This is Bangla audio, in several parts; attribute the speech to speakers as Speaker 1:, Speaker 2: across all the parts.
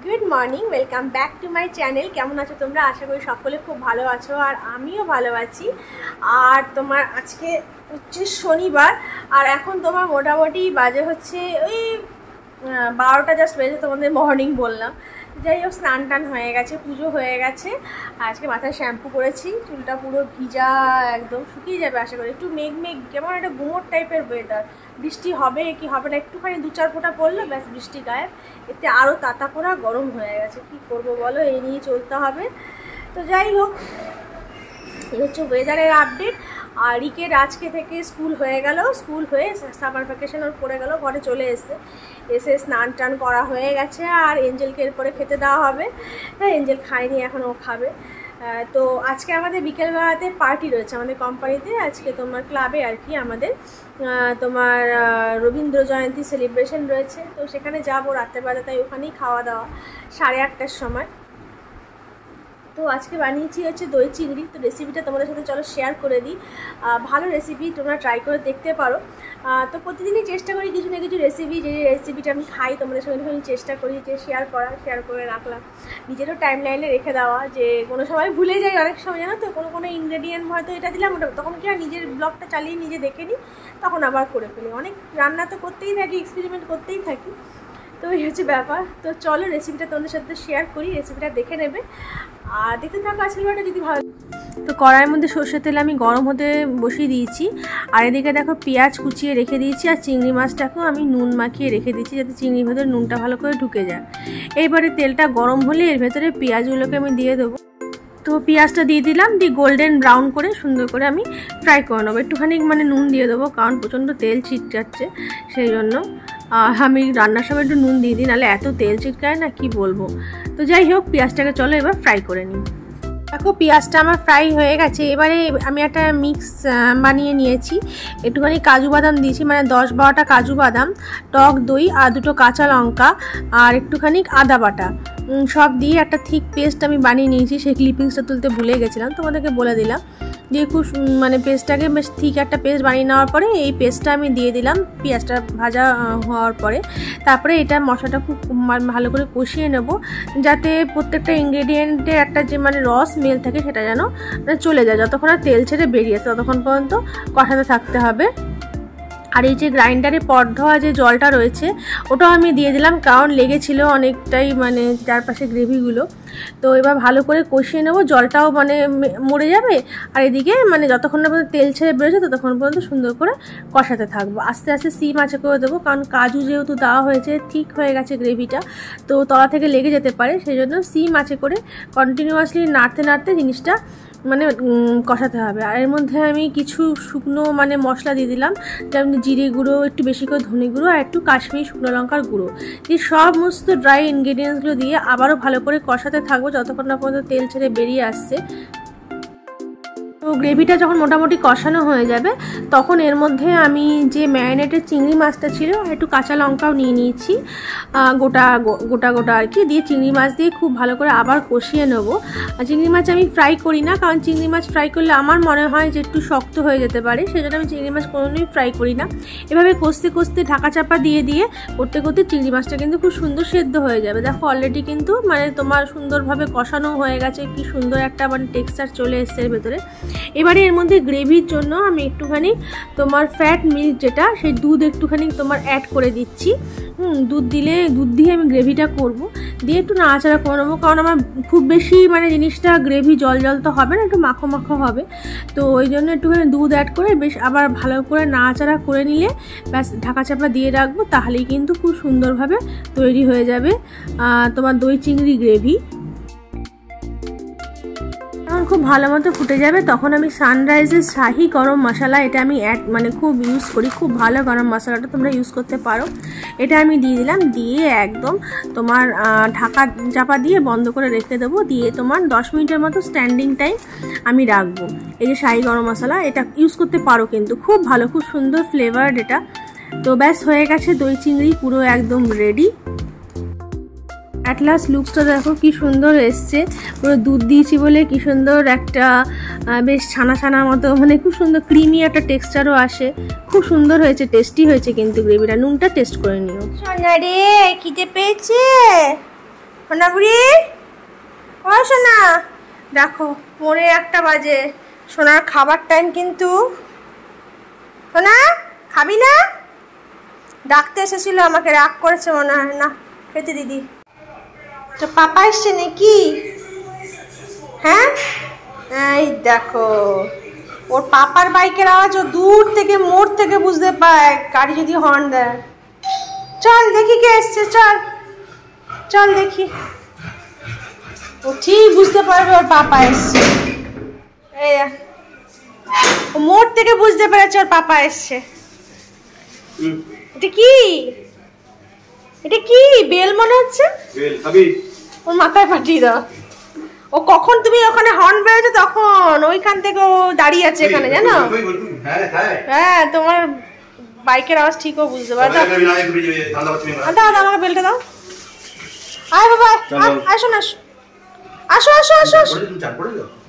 Speaker 1: Good morning, welcome back to my channel. কেমন আছো তোমরা? আশা করি সকলে খুব ভালো আছো, আর আমিও ভালো আছি। আর তোমার আজকে হচ্ছে শনিবার, আর এখন তোমার মোটামুটি বাজে হচ্ছে ওই 12টা জাস্ট বেজে, তোমাদের মর্নিং বললাম। যাই হোক, স্নান টান হয়ে গেছে, পুজো হয়ে গেছে। আজকে মাথায় শ্যাম্পু করেছি, চুলটা পুরো ভিজা, একদম শুকিয়ে যাবে আশা করি। একটু মেঘ কেমন একটা গুমোট টাইপের ওয়েদার, বৃষ্টি হবে কি হবে না, একটুখানি 2-4 ফোঁটা পড়লো, ব্যাস বৃষ্টি গায়েব। এতে আরও তাতা পোড়া গরম হয়ে গেছে। কি করবো বলো, এই নিয়ে চলতে হবে। তো যাই হোক, এই হচ্ছে ওয়েদারের আপডেট। আর রিকের আজকে থেকে স্কুল হয়ে গেল, স্কুল হয়ে সামার ভ্যাকেশন ওর পড়ে গেল, ঘরে চলে এসে স্নান টান করা হয়ে গেছে। আর এঞ্জেলকে এরপরে খেতে দেওয়া হবে। হ্যাঁ, এঞ্জেল খায়নি, এখন ও খাবে। তো আজকে আমাদের বিকেলবেলাতে পার্টি রয়েছে আমাদের কোম্পানিতে, আজকে তোমার ক্লাবে আর কি আমাদের তোমার রবীন্দ্র জয়ন্তী সেলিব্রেশন রয়েছে। তো সেখানে যাবো রাত্রেবেলা, তাই ওখানেই খাওয়া দাওয়া 8:30টার সময়। তো আজকে বানিয়েছি হচ্ছে দই চিংড়ি। তো রেসিপিটা তোমাদের সাথে চলো শেয়ার করে দিই। ভালো রেসিপি, তোমরা ট্রাই করে দেখতে পারো। তো প্রতিদিনই চেষ্টা করি কিছু না কিছু রেসিপি, যে রেসিপিটা আমি খাই তোমাদের সঙ্গে আমি চেষ্টা করি যে শেয়ার করে রাখলাম, নিজেরও টাইম লাইনে রেখে দেওয়া। যে কোনো সময় ভুলে যাই, অনেক সময় জানো তো, কোনো ইনগ্রেডিয়েন্ট হয়তো এটা দিলাম ওটা, তখন কি আর নিজের ব্লগটা চালিয়ে নিজে দেখে নিই, তখন আবার করে ফেলি। অনেক রান্না তো করতেই থাকি, এক্সপেরিমেন্ট করতেই থাকি। তো এই হচ্ছে ব্যাপার। তো চলো রেসিপিটা তোমাদের সাথে শেয়ার করি, রেসিপিটা দেখে নেবে আর দেখতে থাকো আজকের ভিডিওটা যদি ভালো। তো কড়াইয়ের মধ্যে সর্ষের তেল আমি গরম হতে বসিয়ে দিয়েছি। আর এদিকে দেখো পেঁয়াজ কুচিয়ে রেখে দিয়েছি, আর চিংড়ি মাছটাকেও আমি নুন মাখিয়ে রেখে দিয়েছি, যাতে চিংড়ির ভেতরে নুনটা ভালো করে ঢুকে যায়। এইবারে তেলটা গরম হলে এর ভেতরে পেঁয়াজগুলোকে আমি দিয়ে দেবো। তো পেঁয়াজটা দিয়ে দিলাম, দিয়ে গোল্ডেন ব্রাউন করে সুন্দর করে আমি ফ্রাই করে নেবো। একটুখানি মানে নুন দিয়ে দেবো, কারণ প্রচণ্ড তেল ছিটকাচ্ছে, সেই জন্য আমি রান্নার সময় একটু নুন দিয়ে দিই, নাহলে এত তেল ছিটকায় না, কি বলবো। তো যাই হোক, পেঁয়াজটাকে চলো এবার ফ্রাই করে নিই। দেখো পেঁয়াজটা আমার ফ্রাই হয়ে গেছে। এবারে আমি একটা মিক্স বানিয়ে নিয়েছি। একটুখানি কাজু বাদাম দিয়েছি, মানে 10-12টা কাজু বাদাম, টক দই আর 2টো কাঁচা লঙ্কা আর একটুখানি আদা বাটা, সব দিয়ে একটা থিক পেস্ট আমি বানিয়ে নিয়েছি। সেই ক্লিপিংসটা তুলতে ভুলে গেছিলাম, তোমাদেরকে বলে দিলাম। দিয়ে খুব মানে পেস্টটাকে বেশ ঠিক একটা পেস্ট বানিয়ে নেওয়ার পরে এই পেস্টটা আমি দিয়ে দিলাম পেঁয়াজটা ভাজা হওয়ার পরে। তারপরে এটা মশলাটা খুব ভালো করে কষিয়ে নেব, যাতে প্রত্যেকটা ইনগ্রেডিয়েন্টের একটা যে মানে রস স্মেল থাকে সেটা যেন চলে যায়। যতক্ষণ আর তেল ছেড়ে বেরিয়ে আসে ততক্ষণ পর্যন্ত কষাতে থাকতে হবে। আর এই যে গ্রাইন্ডারে পট ধোয়া যে জলটা রয়েছে ওটাও আমি দিয়ে দিলাম, কারণ লেগেছিল অনেকটাই মানে চারপাশে গ্রেভিগুলো। তো এবার ভালো করে কষিয়ে নেবো, জলটাও মানে মরে যাবে। আর এদিকে মানে যতক্ষণ না পর্যন্ত তেল ছেড়ে বেরোচ্ছে ততক্ষণ পর্যন্ত সুন্দর করে কষাতে থাকবো। আস্তে আস্তে সিম আঁচে করে দেবো, কারণ কাজু যেহেতু দেওয়া হয়েছে ঠিক হয়ে গেছে গ্রেভিটা, তো তলা থেকে লেগে যেতে পারে, সেই জন্য সিম আঁচে করে কন্টিনিউয়াসলি নাড়তে জিনিসটা মানে কষাতে হবে। আর এর মধ্যে আমি কিছু শুকনো মানে মশলা দিয়ে দিলাম, যেমন জিরে গুঁড়ো, একটু বেশি করে ধনে গুঁড়ো আর একটু কাশ্মীরি শুকনো লঙ্কার গুঁড়ো দিয়ে সমস্ত ড্রাই ইনগ্রেডিয়েন্টসগুলো দিয়ে আবারও ভালো করে কষাতে থাকবো যতক্ষণ না পর্যন্ত তেল ছেড়ে বেরিয়ে আসছে। তো গ্রেভিটা যখন মোটামুটি কষানো হয়ে যাবে তখন এর মধ্যে আমি যে ম্যারিনেটেড চিংড়ি মাছটা ছিল একটু কাঁচা লঙ্কাও নিয়ে নিয়েছি, গোটা আর কি, দিয়ে চিংড়ি মাছ দিয়ে খুব ভালো করে আবার কষিয়ে নেবো। আর চিংড়ি মাছ আমি ফ্রাই করি না, কারণ চিংড়ি মাছ ফ্রাই করলে আমার মনে হয় যে একটু শক্ত হয়ে যেতে পারে, সেই জন্য আমি চিংড়ি মাছ কোনোদিনই ফ্রাই করি না। এভাবে কষতে ঢাকা চাপা দিয়ে করতে চিংড়ি মাছটা কিন্তু খুব সুন্দর সেদ্ধ হয়ে যাবে। দেখো অলরেডি কিন্তু মানে তোমার সুন্দরভাবে কষানো হয়ে গেছে, কি সুন্দর একটা মানে টেক্সচার চলে এসছে এর ভেতরে। এবারে এর মধ্যে গ্রেভির জন্য আমি একটুখানি তোমার ফ্যাট মিল্ক, যেটা সেই দুধ একটুখানি তোমার অ্যাড করে দিচ্ছি। দুধ দিয়ে আমি গ্রেভিটা করব, দিয়ে একটু নাড়াচাড়া করে নেবো, কারণ আমার খুব বেশি মানে জিনিসটা গ্রেভি জল তো হবে না, একটু মাখো হবে। তো ওই জন্য একটুখানি দুধ অ্যাড করে বেশ আবার ভালো করে নাড়াচাড়া করে নিলে ব্যাস ঢাকা চাপা দিয়ে রাখবো, তাহলেই কিন্তু খুব সুন্দরভাবে তৈরি হয়ে যাবে তোমার দই চিংড়ি গ্রেভি। যখন খুব ভালো মতো ফুটে যাবে তখন আমি সানরাইজের শাহি গরম মশলা, এটা আমি মানে খুব ইউজ করি, খুব ভালো গরম মশলাটা তোমরা ইউজ করতে পারো। এটা আমি দিয়ে দিলাম, দিয়ে একদম তোমার ঢাকা চাপা দিয়ে বন্ধ করে রেখে দেবো, দিয়ে তোমার 10 মিনিটের মতো স্ট্যান্ডিং টাইম আমি রাখবো। এই যে শাহি গরম মশলা এটা ইউজ করতে পারো, কিন্তু খুব ভালো, খুব সুন্দর ফ্লেভার এটা। তো ব্যাস হয়ে গেছে দই চিংড়ি পুরো একদম রেডি। অ্যাট লাস্ট লুকসটা দেখো কি সুন্দর এসছে, পুরো দুধ দিয়েছি বলে কি সুন্দর একটা বেশ ছানার মতো, মানে খুব সুন্দর ক্রিমি একটা টেক্সচারও আসে, খুব সুন্দর হয়েছে, টেস্টি হয়েছে। কিন্তু গ্রেভিটা নুনটা টেস্ট করে নিও। সোনা রে খিদে পেয়েছে? সোনা বুড়ি, ও সোনা, দেখো 1:45 বাজে, সোনার খাবার টাইম কিন্তু। সোনা খাবি না? ডাকতে এসেছিল আমাকে, রাগ করেছে মনে হয়। না খেতে দিদি। তো পাপা এসছে নাকি? হ্যাঁ, এই দেখো ওর পাপার বাইকের আওয়াজ ও দূর থেকে, মোড় থেকে বুঝতে পায় গাড়ি যদি হর্ন দেয়। চল দেখি কে এসছে, চল চল দেখি। ও ঠিক বুঝতে পারবে ওর পাপা এসছে। এই ও মোড় থেকে বুঝতে পেরেছে ওর পাপা এসছে। এটা কি? এটা কি বেল মনে হচ্ছে? বেল খাবি? ওর মাথায় পাঠিয়ে দাও। ও কখন তুমি ওখানে হর্ন বেজেছো তখন ওইখান থেকে ও দাঁড়িয়ে আছে এখানে, জানো? হ্যাঁ, তোমার বাইকের আওয়াজ ঠিকও বুঝতে পারো। দাও দাও আমাকে বেলটা দাও। আয় বাবা, আসো না, আসো আসো আসো।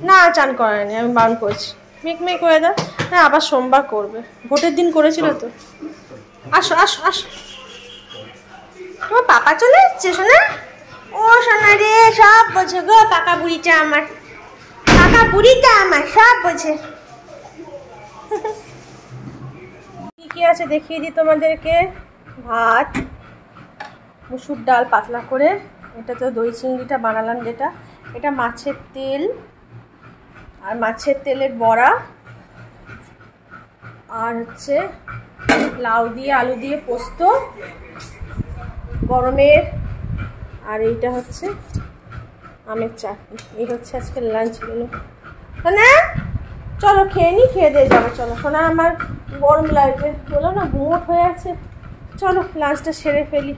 Speaker 1: না চান করেনি, আমি বারণ করেছি। মেক মেক হয়ে দাও। হ্যাঁ, আবার সোমবার করবে, ভোটের দিন করেছিল তো। আসো আসো আসো। তোমার পাপা চলে এসছে সোনা? ও সোনা রে, সব বোঝে গো কাকা বুড়িটা আমার, কাকা বুড়িটা আমার সব বোঝে। কি কি আছে দেখিয়ে দিই তোমাদেরকে। ভাত, মুসুর ডাল পাতলা করে, এটা তো দই চিংড়িটা বানালাম যেটা, এটা মাছের তেল আর মাছের তেলের বড়া, আর হচ্ছে লাউ দিয়ে আলু দিয়ে পোস্ত গরমের, আর এইটা হচ্ছে আমের চাটনি। এই হচ্ছে আজকের লাঞ্চ মেনু। না চলো খেয়ে নি, খেয়ে দিয়ে যাবো। চলো সোনা, আমার গরম লাগছে, বলো না গুমোট হয়ে আছে। চলো লাঞ্চটা সেরে ফেলি।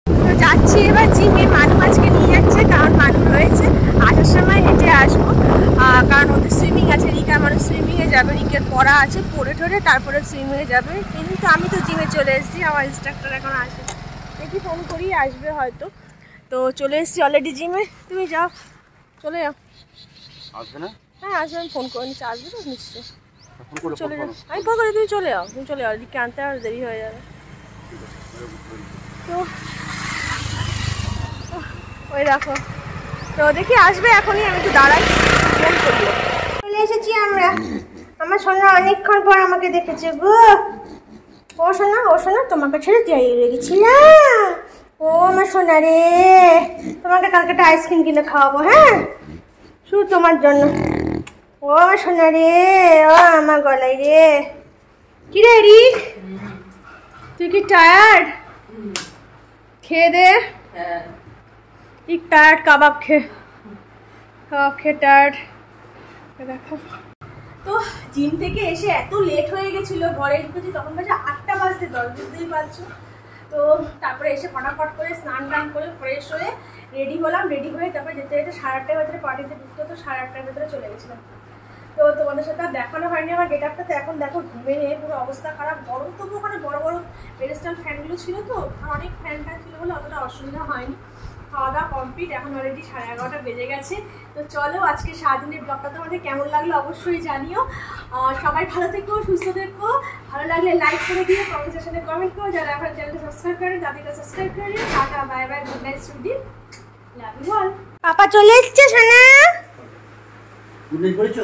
Speaker 1: তো যাচ্ছি এবার জিমে। মানু আজকে নিয়ে যাচ্ছে, কারণ মানু রয়েছে, আসার সময় হেঁটে আসবো, কারণ ওদের সুইমিং আছে। রিকা মানুষ সুইমিংয়ে যাবে, রিকের পড়া আছে, পড়ে ঠরে তারপরে সুইমিংয়ে যাবে। কিন্তু আমি তো জিমে চলে এসেছি, আমার ইনস্ট্রাক্টর এখন আসে, দেখি ফোন করি আসবে হয়তো। তো চলে এসেছি অলরেডি জিমে। তুমি যাও, চলে যাও।
Speaker 2: আসবে না?
Speaker 1: হ্যাঁ আসবে, আমি ফোন করে নিচ্ছি, আসবে তো নিশ্চয়ই। চলে যাও, আমি ফোন করে, তুমি চলে যাও, তুমি চলে যাও, রিকে আনতে আর দেরি হয়ে যাবে। তো ওই দেখো, তো দেখি আসবে এখনই, আমি একটু দাঁড়াই, ফোন করি। চলে এসেছি আমরা। আমার সোনা অনেকক্ষণ পর আমাকে দেখেছে গো। ও সোনা, ও সোনা, তোমাকে ছেড়ে দিয়ে গেছিলাম। ও আমার সোনা রে, তোমাকে কালকে একটা আইসক্রিম কিনে খাওয়াবো, হ্যাঁ, শুধু তোমার জন্য। ও আমার সোনা রে, ও আমার গলায় রে। কি রে রিক, তুই কি টায়ার্ড? খেয়ে দে। ঠিক টায়ার্ড, কাবাব খেয়ে টায়ার্ড। দেখো তো জিম থেকে এসে এত লেট হয়ে গেছিল, ঘরে ঢুকেছি তখন বাজে 8টা বাজতে 10, বুঝতেই পারছো। তো তারপরে এসে ফটাফট করে স্নান টান করে ফ্রেশ হয়ে রেডি হলাম। রেডি হয়ে তারপরে যেতে যেতে 8:30টার ভেতরে পার্টিতে ঢুকতে হতো, 8:30টার ভেতরে চলে গেছিলাম। তো তোমাদের সাথে আর দেখানো হয়নি আমার গেট আপটা। তো এখন দেখো ঘুমে নিয়ে পুরো অবস্থা খারাপ। গরম তবু ওখানে বড় বড় পেডেস্টাল ফ্যানগুলো ছিল, তো অনেক ফ্যান ছিল বলে অতটা অসুবিধা হয়নি। খাওয়া দাওয়া কমপ্লিট, এখন অলরেডি 11:30 বেজে গেছে। তো চলো আজকে সারাদিনের ব্লগটা তোমাদের কেমন লাগলো অবশ্যই জানিও। সবাই ভালো থেকো, সুস্থ থেকো। ভালো লাগলে লাইক করে দিও, কমেন্ট সেকশনে কমেন্ট করো। যারা এখন চ্যানেলটা সাবস্ক্রাইব করেন তাদেরকে সাবস্ক্রাইব করে দিও। টাটা, bye bye, good night, sweet, love you all. পাপা চলে এসেছে সোনা।
Speaker 2: গুড নাইট বলেছো?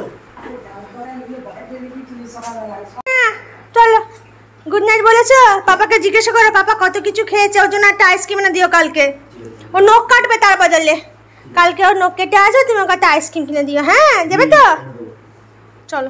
Speaker 1: চলো গুড নাইট বলেছো? পাপাকে জিজ্ঞাসা করো পাপা কত কিছু খেয়েছে, ওর জন্য একটা আইসক্রিম এনে দিও কালকে। ও নখ কাটবে তার বদলে, কালকে ওর নখ কেটে আসো, তুমি ওকে একটা আইসক্রিম কিনে দিও, হ্যাঁ দেবে তো? চলো।